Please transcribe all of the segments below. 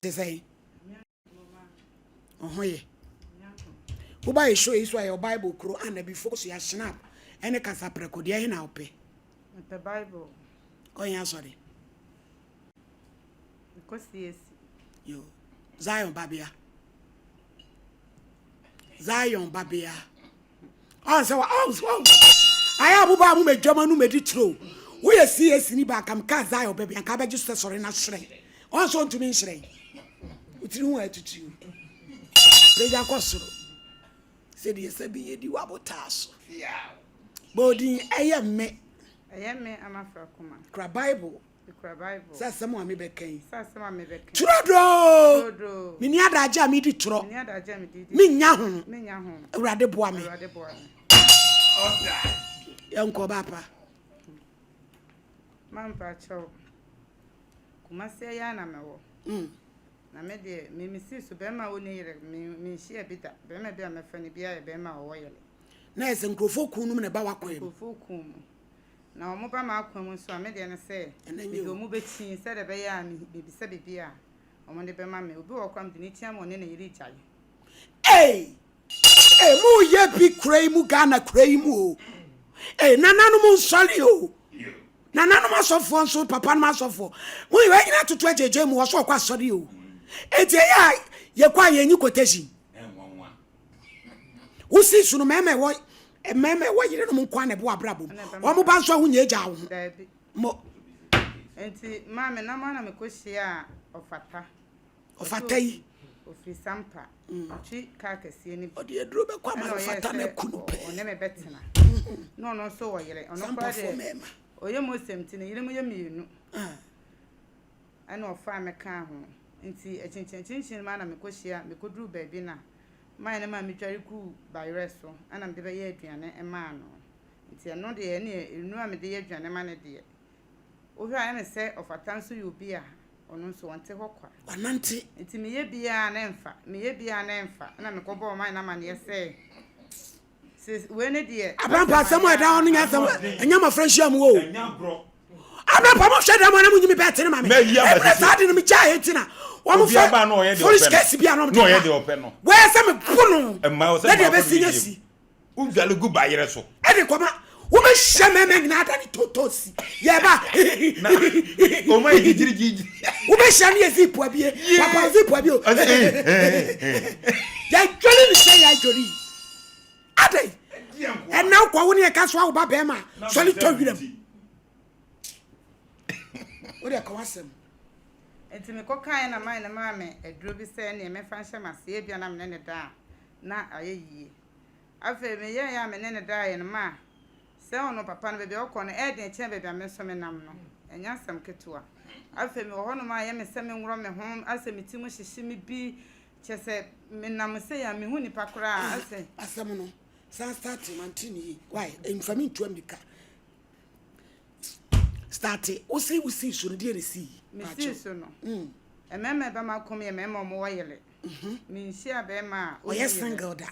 They say, oh, yeah. Who buy a show is why your Bible crow and before she has snap and a casapreco, dear in our pay. The Bible. Oh, yeah, sorry. Because yes, you Zion Babia. Zion Babia. Oh, so I have a Babu made German who made it true. We are CS in back, I'm cast Zion baby, and cabbage just sorry not shrink. Also to me shrink. With no attitude. Lady Acosro said, yes, I be a duabotas. Yeah. Body, I am me. I'm a Fakuma. Cry Bible. The Bible. Says someone may be king. Says someone may be king. Trodo! Miniada jammy did tro. Miniada jammy did. Minyahum. Minyahum. Radeboame. Radeboame. Uncle Bapa. Mampa Chow. Kumasi yana mewo. Na me de me misi so be ma woni yire me hia bi da be ma be ma fa ne bia be ma wo yele na ese nkrofo kunum ne ba wakwem nkrofo kum na omo ba ma akwam so me de ne se me do mu be chin se de be ya me bi se bibia omo de be ma me obi wo kwam de ne tia mo ne na yire jaye mu ye bi krai mu Ghana krai mu nananu mu nsori o nananu ma sofo nso papa ma sofo mu ye nyina tutu ejeje mu wo so kwa sori o eti ya ye kwa ye nyi quotation wusi sunu meme wo yire no kwa ne bo abrabo wo mo ba so hu nya eja wo mo enti ma me na ma na me kohia ofata yi ofi sampa chi ka kase ni odi eduro be kwa ma ofata na kunu pe one me betena no so wo yire ono kwa de oye mo semti ne yire mo ye mienu ana ofa me ka ho nti echinchin ma na me kohia me koduru ba bi na ma na ma me tware ku bayreso ana me de be ye aduane e ma no nti eno de ye ne enu a me de ye aduane ma ne de o hwa na se ofata nso ye obi a ono nso wonte hokwa wanante nti me ye bia na emfa na me kobo ma na ma ne se we ne de abampa samu da onu nya samu enya ma friendship wo enya bro abampa mo hwe da mo na munyi be tere ma me e sa de no me cha hetina wo mo fa ba no ye de ope no ye de ope no we se me puno e ma o se de be sinyasi u dwale gu ba yere so e de kwama wo me hye me na ada ni totosi ye ba o ma gijiri wo me hye ne zipu abie papa zipu abie o ya joli ni se ya joli ade e na kwa wo ne ka so wo ba be ma so li to wiram o de ka wasem enti me kokan na man na ma me eduro bi se ne me fa hye mase e bia na me ne da na ayeyie afa me ye ya me ne da ye ma se ono papa no be okọ no e de chen be bia me so me nam no enya sam ketua afa me ho no ma ye me se me nwro me ho ase me timu hyehye me bi chese me nam se ya me hu ni pakora ase asem no san start mantini why infami tuamika start usi so de resi me si so no ememe ba ma kom ye meme mo woyele me nsia be ma o yes single da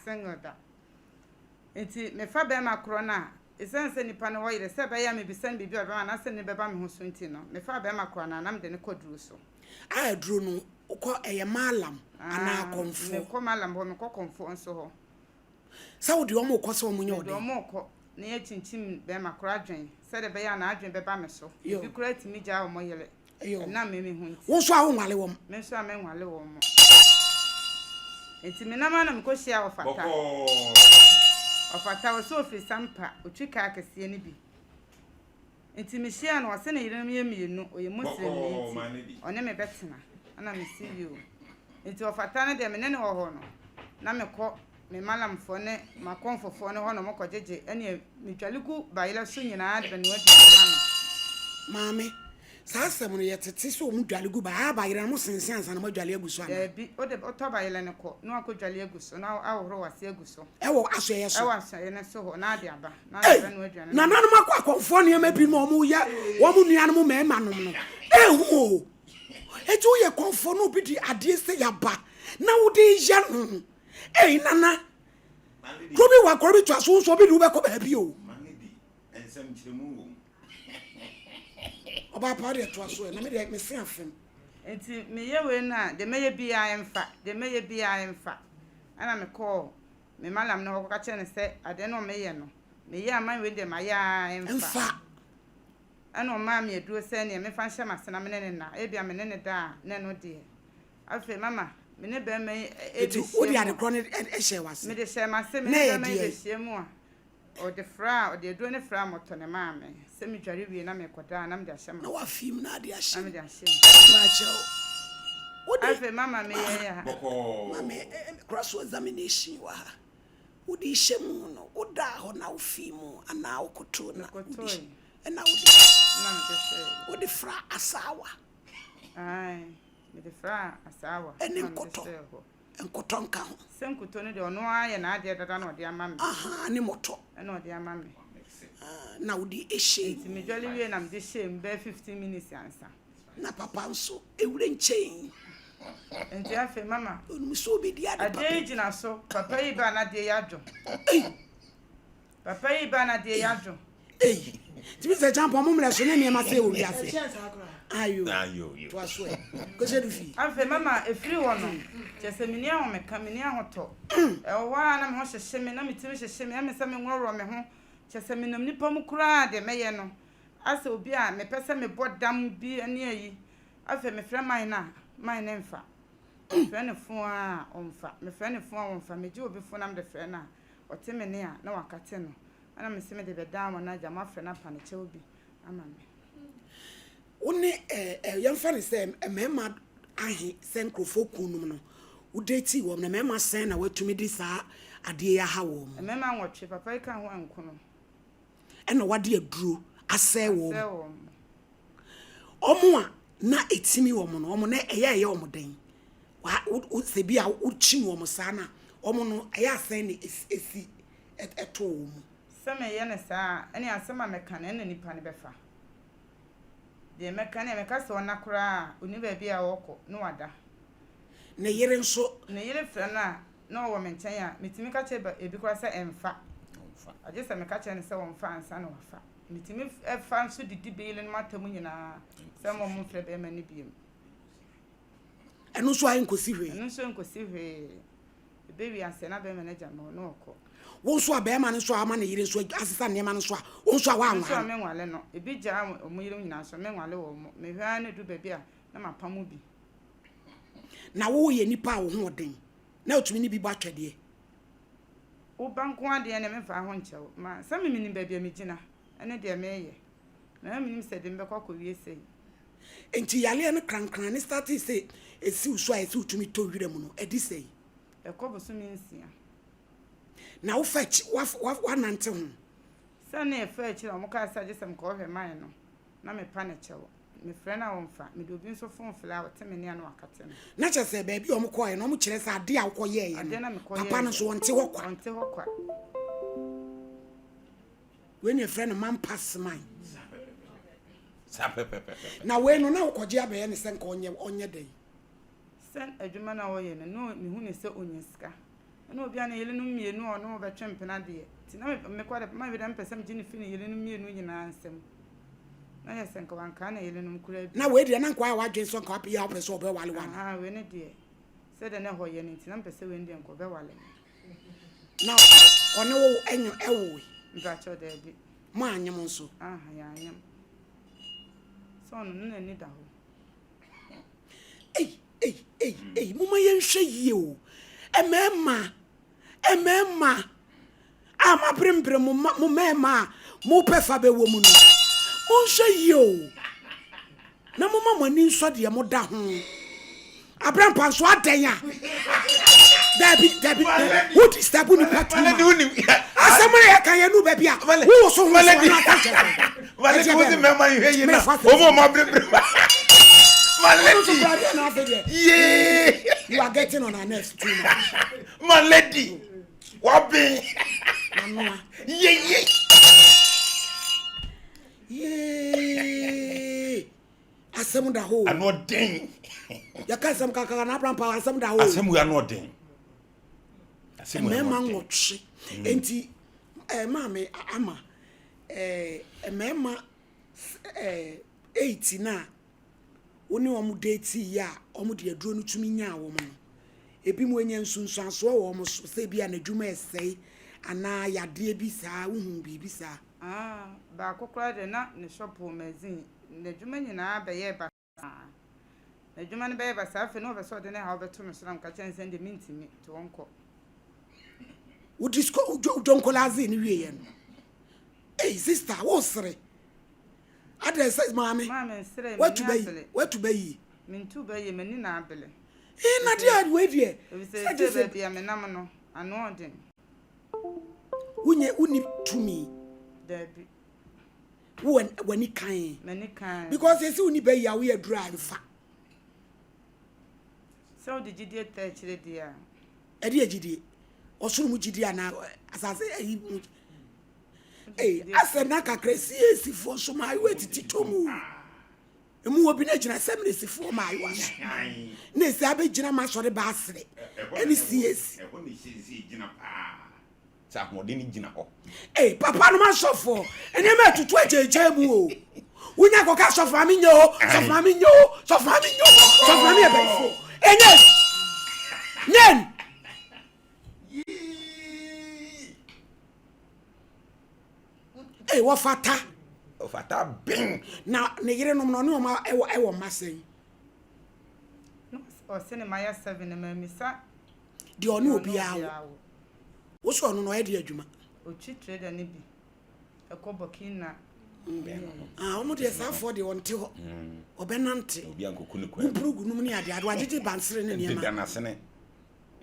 enti me fa be ma kro na esense nipa no woyele se be ya me bisan bibi o be ma na se ne be ba me ho so enti no me fa be ma kro na nam de ne koduru so a duru no uko eye malam ana konfo me ko malam bo me ko konfo nso ho saudi o mo ko so mo nyode o mo ko na ye chinchim be ma kro adwen se de be ya na adwen be ba me so bi kura timi ja o mo yele na me hu nti wo so awo nwale wo me so ame nwale wo mo enti me na ma na me ko hia ofata wo so fi sampa otwika akese ne bi enti me hia na wase na yire me mienu oye muslim enti one me betena ana me see you enti ofata na de me ne wo ho no na me ko me malam fo ne makonfofo ne ho no moko jeje ene me twaliku bayila so nyina de ne wadi na mame sasa mo yetete so mu dwale gu ba ba yira mo sensen ansa na mo dwale aguso ana bi o de to ba yile ne ko no akodwale aguso na aworo wase aguso e wo aso ye so e wo aso ye ne so ho na ade aba na de no adwane na nanu makwa akonfo ne ma bi no mo ya wo mu nuan mo ma ma no no ehu eju ye konfo no bi di ade se ya ba na wo de ya no nana kobi wa kobi to aso so bi du be ko ba bi o manedi ensam chiremu wo oba pa de to aso na me de me se afem enti me ye we na de meye bia emfa ana me call me malam no ko ka che ne se ade no me ye no me ye aman we de ma ya emfa ana o ma me eduro se ne me fa hye masena me ne na e bia me ne da ne no de afi mama me ne be me eti odi ade kro ne ehye wase me de hye mase me ne be me de hye mu a o de fra o de eduro ne fra moto ne ma me se me dware wie na me koda na me de hye na wa film na ade ahye na me de hye ba chao afi mama me ye ya mama cross examination wa odi hye mu no oda ho na wo film ana wo koto na odi na odi fra asawa ai me de fra asawa eni nkoto nka ho senkuto ne de ono aye na ade dada na ode ama me aha ni moto na ode ama me na odi ehye nti me jolly wie na me de shame be 15 minutes ansa na papa nso ewure nchen nti afi mama onu so obi di ade papa ade jina so papa yi ba na de yadwo papa yi ba na de yadwo ti bi se champo mo mle so na mi ma se o wi ase ayo to aso e ko se du fi afi mama efiri wo no chese mini ahụ meka mini ahoto e wa na me ho hyehye me na metimi hyehye me amesa me nworo me ho chese me nam nipa mu kura de meye no asa obi a me pese me bodam bi ani ayi afi me frɛ man na mfa frɛ ne fo a omfa me frɛ ne fo a omfa me ji obi fo na me de frɛ na ote me ne a na wakate no ana me se me de be da mo na jama frɛ na pa ne che obi ama me woni yemfa ne se mema ahi senkrofo kunum no udeti wo na mema sen na watumi di sa ade ya ha wo mu mema nwotwe papa ika ho anko no ena wade aduro asɛ wo omo a na etimi wo mu no omo na eye wo mu den wa se bi a uchi wo mu sa na omo no eye asen ne esi eto wo mu se me ye ne sa ene asema meka na ene nipa ne befa de meka na meka se ona kura oni ba bia woko no wada ne yere nso ne yere fra na wo menchen ya mitimi ka che ebi kura se emfa aje se meka che ne se wo mfa ansa na wafa mitimi fa nso didi be ile no matamu nyina se mo mo fra be ma ne biem eno so ayin kosi hwe eno so nkosi hwe be wi ase na be manager no no ko wo so abe ma ne so ama ne yire so asesa ne ma ne so a wo so wa anwa so me nwale no ebi ja omo yire nyina so me nwale wo mo me hwa ne du be bia na mapamu bi na wo ye nipa wo ho den na otumi ni bi ba twede wo banko ade ne me fa ho nchew ma sa me minim ba bia me gina ene de me ye na minim se de mbekwa ko wie sei enti yale ne krankran ne start say esi uso a esi utumi to wire mu no edi sei ekobo so mi nsia na wo fetch wa nante ho sa na fetch na mo ka sa jesem ko hwe man no na me pa ne chew me frɛ na wo mfa me de obi nso fon fla wo teme ne anu akate no na chese ba bi o mo koye no mo kire sa ade a wo koye ye papa no so wonte hokwa when your friend man pass mine na we no na wo koje abe ne se nka onye den sen adwuma na wo ye no me hu ne se onyiska na obi ana yele no mienu ono be twempena de ti na me kwade ma be dem pesem gini fi ne yele no mienu nyina ansem na ye sen ka wanka na yele no kura bi na we de na nkwa wa dwen so nka api ya pese obe wale wan ah we ne de se de ne ho ye ne ti na pese we ndi nko be wale na one wo enyo ewo nda cho de bi ma anyem nso ah ya anyem so no na ni da ho mama yen hwe yie o emema ama prempre mo mema mo pefa be wo mu no mo hwe yie o na mo mama ni nso de mo da ho abram panso adenya David who disturb ni patuma asemre ya kan ye nu ba bia wo so ho maledi wo se mema hwe yie na o mo ma prempre Maledi. Yeah. You are getting on our nerves too much. Maledi. Wabi. Yeah. Asem da ho. Ano den. Ya ka asem kaka na Abraham pa asem da ho. Asem we ano den. Asem we. Me ma nwotwe. Enti maame ama me ma 8 na woni omu date ya omu de aduro no tumi nya wo mo ebi mo enya nsunsuaso wo mo so se bia na dwuma esei ana yade bi saa uhun bi saa ba kokora de na ne shop magazine ne dwuma nyina ba ye ba na dwuma ne ba ye ba saa fe no be so de ne ha obeto me sram ka chen send me ntimi to wonko udisco udonkolazi ni wiye no sister wo sere address mama sere watu bayi mintu bayi mani na abele na dia we die se bia me nam no ano odin uni tumi dabi wani kan mani kan because esi uni bayi a we adura alfa so the gidie ta chire dia edi agidie osuru mu gidie na asase asena kakresi esifo so ma we tititomu emu obi na gina semre esifo ma ayo aso na esi abegina ma sori ba asere eni CS e ho ni sisi gina pa sa ho de ni gina ho papa no ma sofo eni ma tutu ejeje mu o unya ko ka sofo ami nyo sofo ami nyo sofo ami nyo sofo ami e befo nyen wo fata bing na ne yire no no no ma ewo masen no o se ne maya 7 na mamisa de oni obi awo wo so no no e de adwuma o chi trader ne bi ekobokina omo de safo de wonte ho obenante obi ankoku ne kwa burugu num ne ade ado agege bansere ne niema de na sene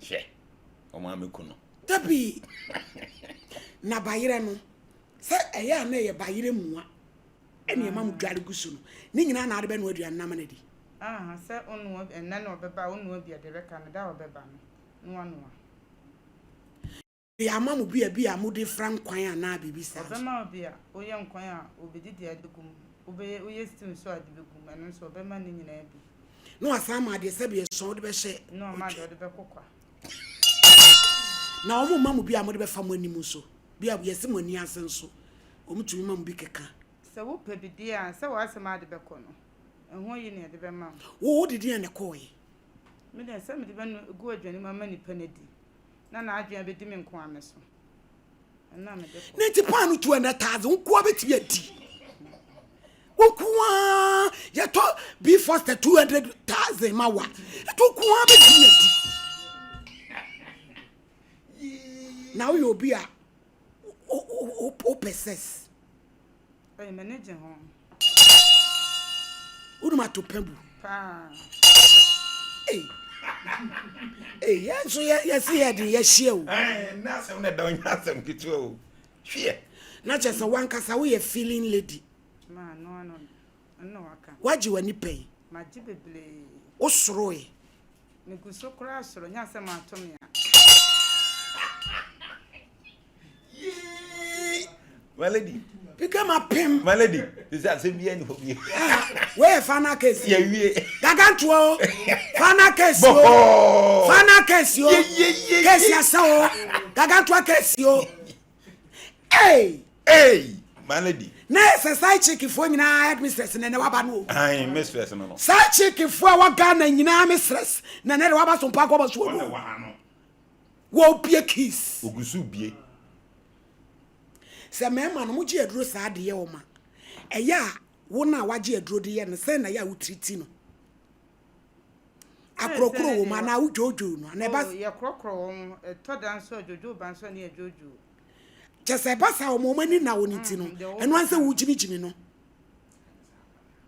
hwe omo ameku no tabi na bayire no se eya na ye bayire muwa ene ma mudware gusu no ni nyina na ade be no aduan nam na di se onu enna na obeba onu obi ade reka na da obeba no no ya mamu bia mu de frank kwan ana bibisa obema obi a oye nkwan a obedidi adegum oye stew so adegum eno so obema ni nyina bi no asama de se be so de be hye no ma de be kokwa na omo mamu bia mo de be fa mo animu so bia yesi mo ani asenso omo tumi mamu bi keka se wo pebidi a se wo asema de be kono enho yi ne de be ma wo didi ene koyi me de se me de be no gu adwani mama ni panedi na adwani be di me nko ameso na me de ko ne ti panu 200,000 nko abeti adi okuwa ye to be first 200,000 mawa to kuwa abeti adi now you be a o possess manage ho uduma to pembu pa yes here the yeshie o na sem na don yasem kitu o hwe na chese wankasa we feeling lady ma no waka waji wani pay ma ji beble o soro e me guso kura soro nya se ma to me a my lady become a pim my lady is that same be any for me where fana case yeah we gagantuo fana case yo fana case yo case ya sao gagantuo case yo my lady na exercise chicken fo nyina headmistress na ne waba no ai mistress no sa chicken fo wa Ghana nyina mistress na ne waba so pa ko ba so no wo bie kiss ogusu bie se mema no muji aduro sa de ye wo ma eya wo na waje aduro de ye no se na ya utriti no akrokro wo ma na ujojo no na ba ye krokro wo to dan so jojo ban so na ye jojo chese ba sa wo mo mani na wo ni ti no eno anse wo jimi no